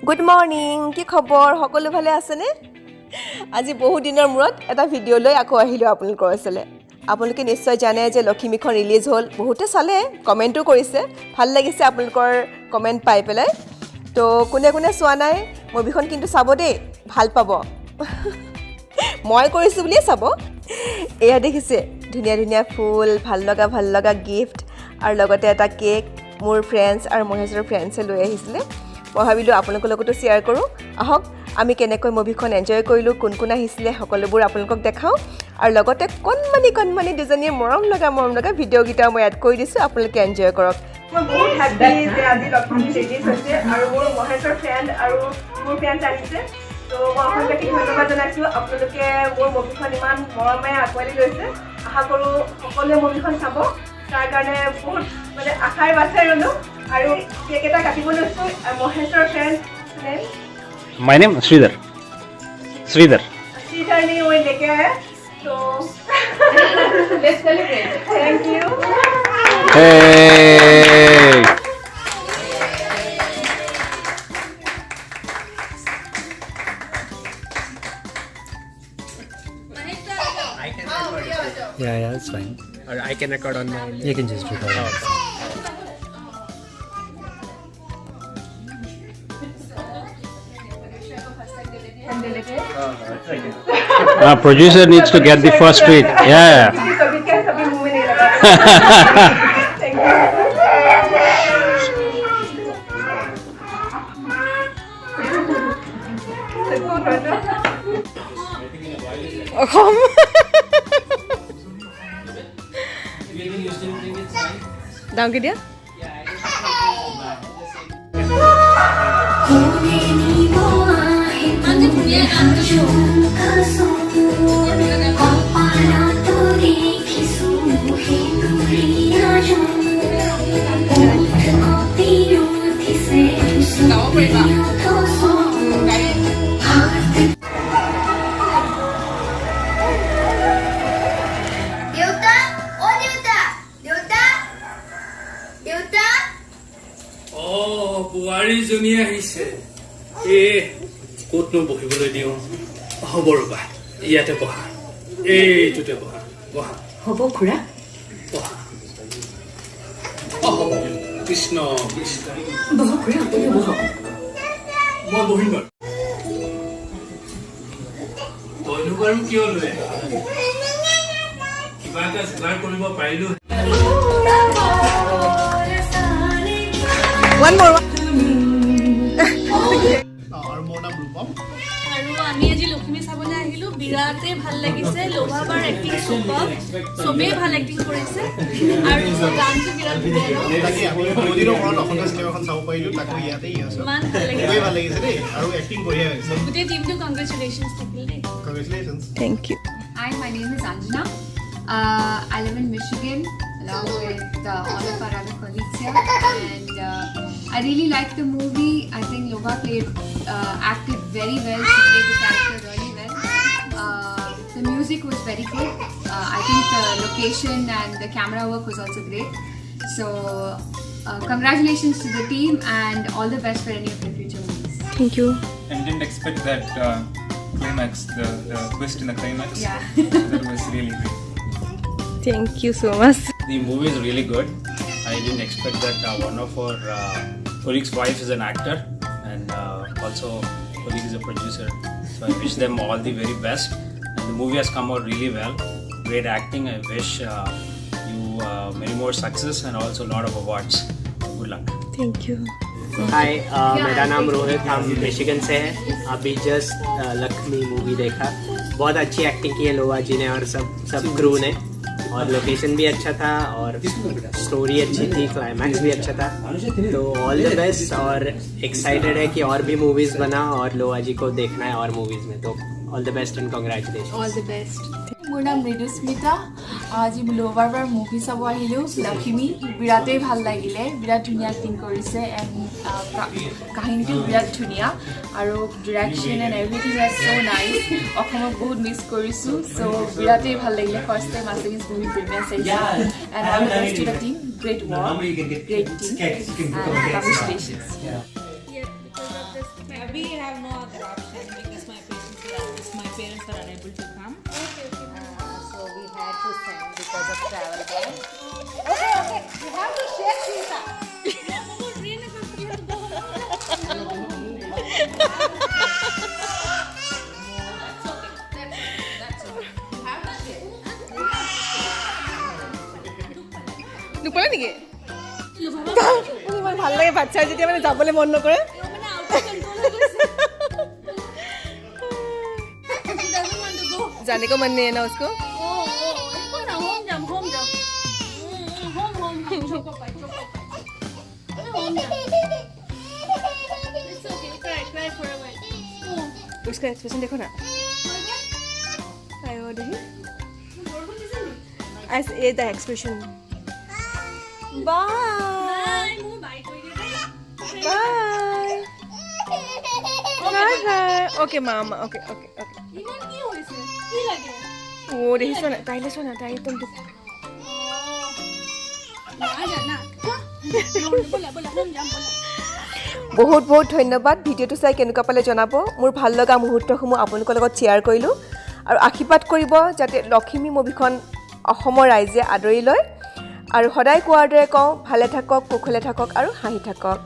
Good morning কি খবৰ সকলো ভালে আছেনে আজি বহু দিনৰ মূৰত এটা ভিডিঅ' লৈ আকৌ আহিলোঁ আপোনালোকৰ ওচৰলৈ আপোনালোকে নিশ্চয় জানে যে লক্ষ্মীখন ৰিলিজ হ'ল বহুতে চালে কমেণ্টো কৰিছে ভাল লাগিছে আপোনালোকৰ কমেণ্ট পাই পেলাই তো কোনে কোনে চোৱা নাই মুভিখন কিন্তু চাব দেই ভাল পাব মই কৰিছোঁ বুলিয়ে চাব এয়া দেখিছে ধুনীয়া ধুনীয়া ফুল ভাল লগা গিফ্ট আৰু লগতে এটা কেক মোৰ ফ্ৰেণ্ডছ আৰু মহেশৰ ফ্ৰেণ্ডছে লৈ আহিছিলে মই ভাবিলোঁ আপোনালোকৰ লগতো শ্বেয়াৰ কৰোঁ আহক আমি কেনেকৈ মুভিখন এনজয় কৰিলোঁ কোন কোন আহিছিলে সকলোবোৰ আপোনালোকক দেখাওঁ আৰু লগতে কণমানি দুজনীয়ে মৰম লগা ভিডিঅ'কেইটা মই এড কৰি দিছোঁ আপোনালোকে এনজয় কৰক মই বহুত হেপ্পী যে আজি লক্ষ্মী ৰিলিজ হৈছে আৰু মোৰ মহেশৰ ফ্ৰেণ্ড আৰু মোৰ ফ্ৰেণ্ডছ আহিছে তো মই আপোনালোকে ধন্যবাদ জনাইছোঁ আপোনালোকে মোৰ মুভিখন ইমান মৰমেৰে আঁকোৱালি লৈছে আশা কৰোঁ সকলোৱে মুভিখন চাব তাৰ কাৰণে বহুত মানে আশাৰে বাচাই ৰ'লোঁ আৰু কেক এটা কাটিব লৈছোঁ মহেশৰ friend name My name is Sridhar. Sridhar ne wo leke aaya so let's celebrate thank you Hey! Yeah, it's fine. Or I can record on my... You can just record. Producer needs to get the first tweet. Yeah. thank you Danke dir. বুৱাৰী জনী আহিছে ক'তনো বহিবলৈ দিওঁ হ'ব ৰ'বা ইয়াতে বহা এইটোতে বহা হ'ব খুৰা বহা হ'ব কৃষ্ণ বহ খুৰা আপুনি বহ মই বহিম বাৰু তইনো বাৰু কিয় লৈ কিবা এটা যোগাৰ কৰিব পাৰিলো One more. আৰু আমি আজি লক্ষ্মী চাবলৈ আহিলোঁ বিৰাটেই ভাল লাগিছে লোভাবাৰ এক্টিং চুপাৰ চবেই ভাল এক্টিং কৰিছে আৰু গানটো বিৰাট ধুনীয়া ইমান ভাল লাগিছে গোটেই টিমটো কংগ্ৰেচুলেশ্যনছ থাকিল দেই Thank you. Hi, my name is Anjana. I live in Michigan along with all of our other colleagues here, and I really liked the movie. I think Loba acted very well. She played the character really well. The music was very good. I think the location and the camera work was also great. So, congratulations to the team and all the best for any of your future movies. Thank you. And didn't expect that climax, the twist in the climax. Yeah. That was really great. Thank you so much. The movie is really good. I didn't expect that one of our colleagues' wife is an actor and also colleague is a producer. So I wish them all the very best. And the movie has come out really well. Great acting. I wish you many more success and also a lot of awards. Good luck. Thank you. हाय मेरा नाम रोहित हम Michigan से हैं अभी just Lakshmi movie देखा बहुत अच्छी acting की है लोवा जी ने और सब क्रू ने और लोकेशन भी अच्छा था और स्टोरी अच्छी थी क्लाइमैक्स भी अच्छा था तो ऑल द बेस्ट और एक्साइटेड है कि और भी मूवीज़ बना और लोवा जी को देखना है और मूवीज़ में तो all the best and congratulation all the best মোৰ নাম মৃদুস্মিতা আজি লোভাৰবাৰ মুভি চাব আহিলোঁ লক্ষ্মী বিৰাটেই ভাল লাগিলে বিৰাট ধুনীয়া এক্টিং কৰিছে এণ্ড কাহিনীটো বিৰাট ধুনীয়া আৰু direction and everything is so' nice অসমক বহুত মিছ কৰিছোঁ চ' বিৰাটেই ভাল লাগিলে first time Assamese movie premiere চাইছোঁ and all the best to the team great work great team and congratulations because of the We have no other option because my parents are unable to come. So we had to send because of travel ban. Okay. You have to share pizza. দুপৰে নেকি ইমান ভাল লাগে বাচ্চাৰ যেতিয়া মানে যাবলৈ মন নকৰে जाने को मन नहीं है ना उसको उसका एक्सप्रेशन देखो ना आयो देखिए ऐसे ये the expression bye bye bye okay मामा ओके ओके ओके ओ देखिस ना ताईले सोना ताई तुम तो বহুত বহুত ধন্যবাদ ভিডিঅ'টো চাই কেনেকুৱা পালে জনাব মোৰ ভাল লগা মুহূৰ্তসমূহ আপোনালোকৰ লগত শ্বেয়াৰ কৰিলোঁ আৰু আশীৰ্বাদ কৰিব যাতে লক্ষ্মী মুভিখন অসমৰ ৰাইজে আদৰি লয় আৰু সদায় কোৱাৰ দৰে কওঁ ভালে থাকক কুশলে থাকক আৰু হাঁহি থাকক